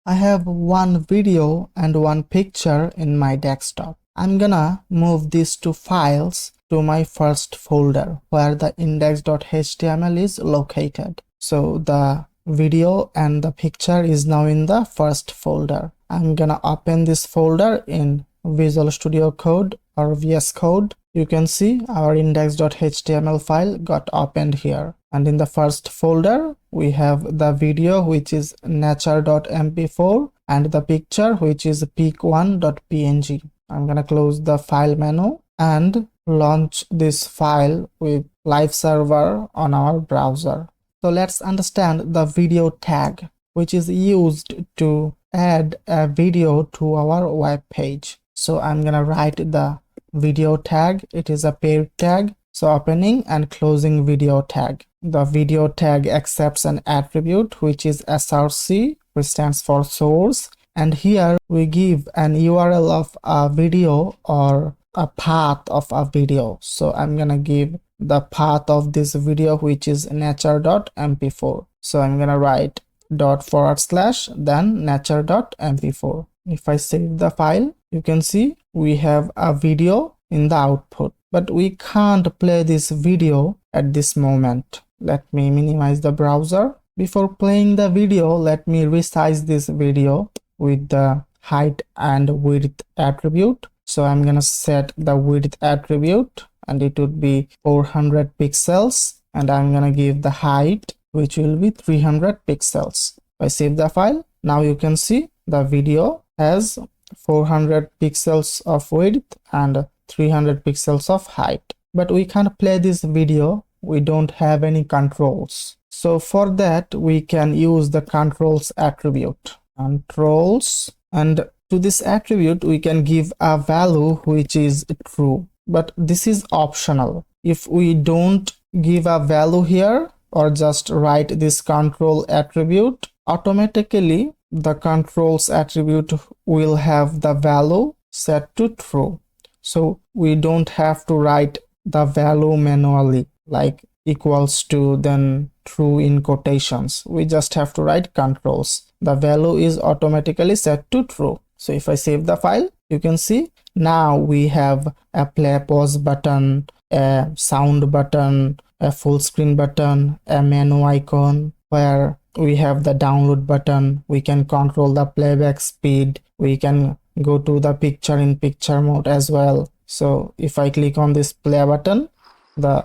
I have one video and one picture in my desktop. I'm gonna move these two files to my first folder where the index.html is located. So the video and the picture is now in the first folder. I'm gonna open this folder in Visual Studio Code or VS Code. You can see our index.html file got opened here. And in the first folder, we have the video, which is nature.mp4, and the picture, which is peak1.png. I'm gonna close the file menu and launch this file with live server on our browser. So let's understand the video tag, which is used to add a video to our web page. So I'm gonna write the video tag. It is a paired tag. So opening and closing video tag. The video tag accepts an attribute which is src, which stands for source. And here we give an URL of a video or a path of a video. So I'm gonna give the path of this video, which is nature.mp4. So I'm gonna write // then nature.mp4. If I save the file, you can see we have a video in the output, but we can't play this video at this moment. Let me minimize the browser. Before playing the video, let me resize this video with the height and width attribute. So I'm gonna set the width attribute and it would be 400 pixels, and I'm gonna give the height, which will be 300 pixels. If I save the file, now you can see the video has 400 pixels of width and 300 pixels of height, but we can't play this video. We don't have any controls. So for that, we can use the controls attribute. Controls, and to this attribute we can give a value which is true, but this is optional. If we don't give a value here or just write this control attribute, automatically the controls attribute will have the value set to true. So we don't have to write the value manually, like equals to then true in quotations. We just have to write controls. The value is automatically set to true. So if I save the file, you can see now we have a play pause button, a sound button, a full screen button, a menu icon where we have the download button. We can control the playback speed. We can go to the picture in picture mode as well. So if I click on this play button, the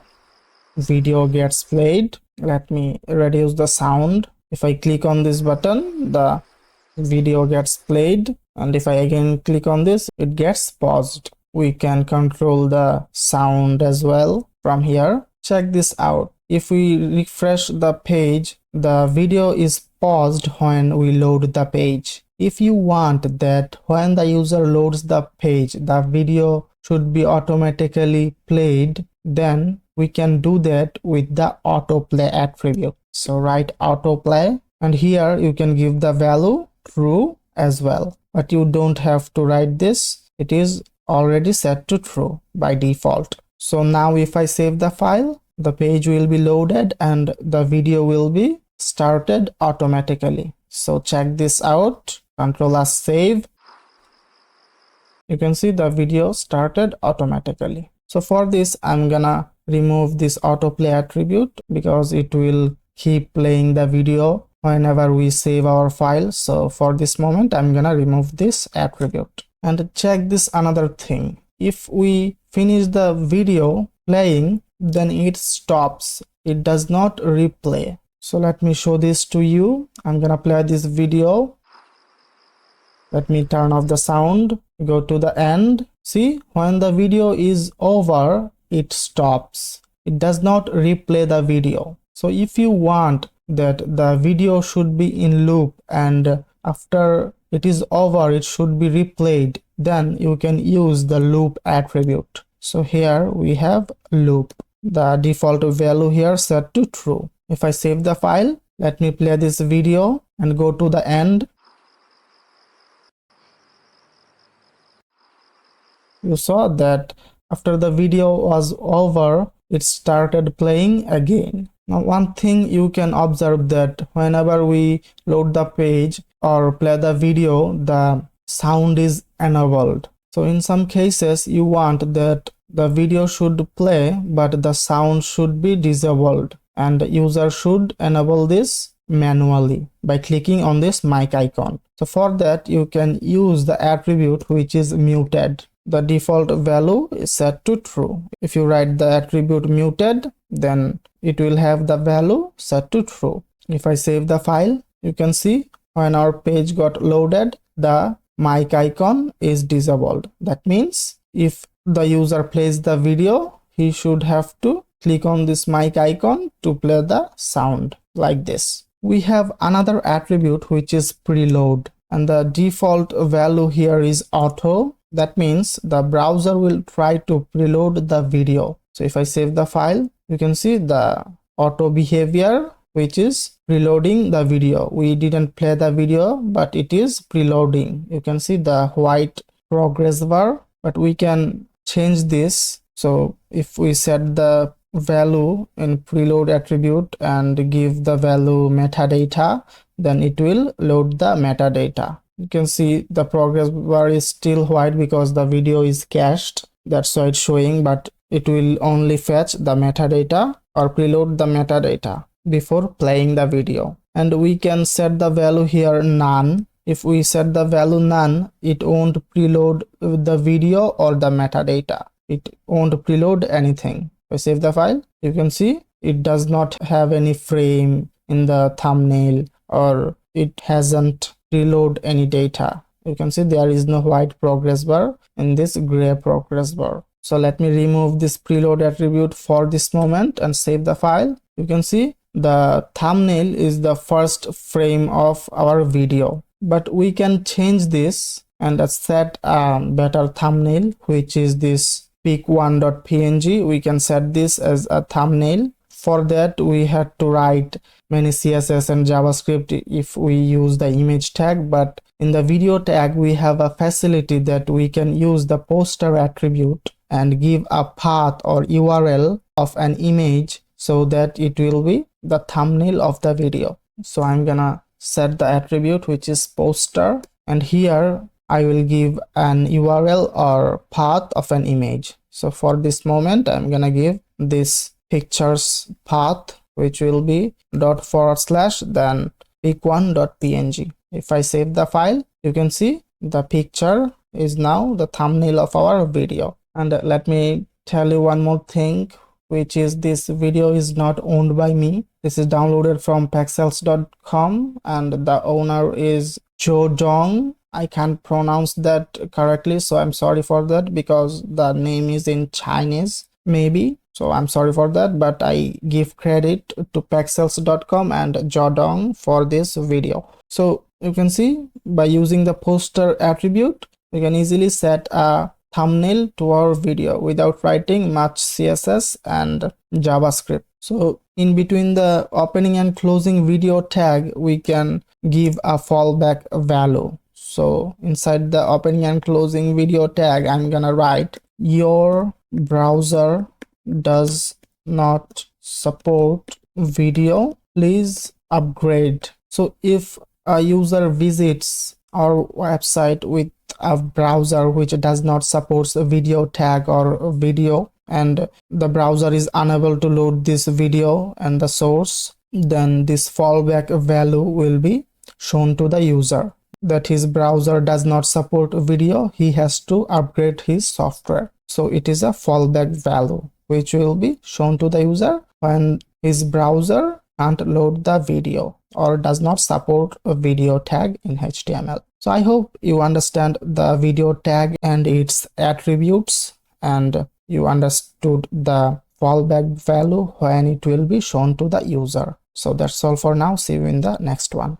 video gets played. Let me reduce the sound. If I click on this button, the video gets played, and if I again click on this, it gets paused. We can control the sound as well from here. Check this out. If we refresh the page, the video is paused when we load the page. If you want that when the user loads the page, the video should be automatically played, then we can do that with the autoplay attribute. So write autoplay, and here you can give the value true as well, but you don't have to write this. It is already set to true by default. So now if I save the file, the page will be loaded and the video will be started automatically. So check this out. Control S save. You can see the video started automatically. So for this, I'm gonna remove this autoplay attribute because it will keep playing the video whenever we save our file. So for this moment, I'm gonna remove this attribute. And check this another thing. If we finish the video playing, then it stops. It does not replay. So let me show this to you. I'm gonna play this video. Let me turn off the sound, go to the end. See, when the video is over, it stops. It does not replay the video. So if you want that the video should be in loop and after it is over, it should be replayed, then you can use the loop attribute. So here we have loop. The default value here set to true. If I save the file, let me play this video and go to the end. You saw that After the video was over, it started playing again. Now one thing you can observe that whenever we load the page or play the video, the sound is enabled. So in some cases you want that the video should play but the sound should be disabled, and the user should enable this manually by clicking on this mic icon. So for that you can use the attribute which is muted. The default value is set to true. If you write the attribute muted, then it will have the value set to true. If I save the file, you can see when our page got loaded, the mic icon is disabled. That means if the user plays the video, he should have to click on this mic icon to play the sound like this. We have another attribute which is preload, and the default value here is auto. That means the browser will try to preload the video. So if I save the file, you can see the auto behavior which is preloading the video. We didn't play the video, but it is preloading. You can see the white progress bar, but we can change this. So if we set the value in preload attribute and give the value metadata, then it will load the metadata. You can see the progress bar is still white because the video is cached. That's why it's showing, but it will only fetch the metadata or preload the metadata before playing the video. And we can set the value here none. If we set the value none, it won't preload the video or the metadata. It won't preload anything. If I save the file, you can see it does not have any frame in the thumbnail, or it hasn't preload any data. You can see there is no white progress bar in this gray progress bar. So let me remove this preload attribute for this moment and save the file. You can see the thumbnail is the first frame of our video, but we can change this and set a better thumbnail, which is this pic1.png. We can set this as a thumbnail. For that we had to write many CSS and JavaScript if we use the image tag, but in the video tag we have a facility that we can use the poster attribute and give a path or URL of an image so that it will be the thumbnail of the video. So I'm gonna set the attribute which is poster, and here I will give an URL or path of an image. So for this moment I'm gonna give this pictures path which will be // then pic1.png. If I save the file, you can see the picture is now the thumbnail of our video. And let me tell you one more thing, which is this video is not owned by me. This is downloaded from pexels.com and the owner is Jo Dong. I can't pronounce that correctly, so I'm sorry for that because the name is in Chinese maybe. So I'm sorry for that, but I give credit to pexels.com and Jodong for this video. So you can see by using the poster attribute, we can easily set a thumbnail to our video without writing much CSS and JavaScript. So in between the opening and closing video tag, we can give a fallback value. So inside the opening and closing video tag, I'm gonna write your browser does not support video, please upgrade. So if a user visits our website with a browser which does not support a video tag or video, and the browser is unable to load this video and the source, then this fallback value will be shown to the user that his browser does not support video, he has to upgrade his software. So it is a fallback value which will be shown to the user when his browser can't load the video or does not support a video tag in HTML. So I hope you understand the video tag and its attributes, and you understood the fallback value when it will be shown to the user. So that's all for now. See you in the next one.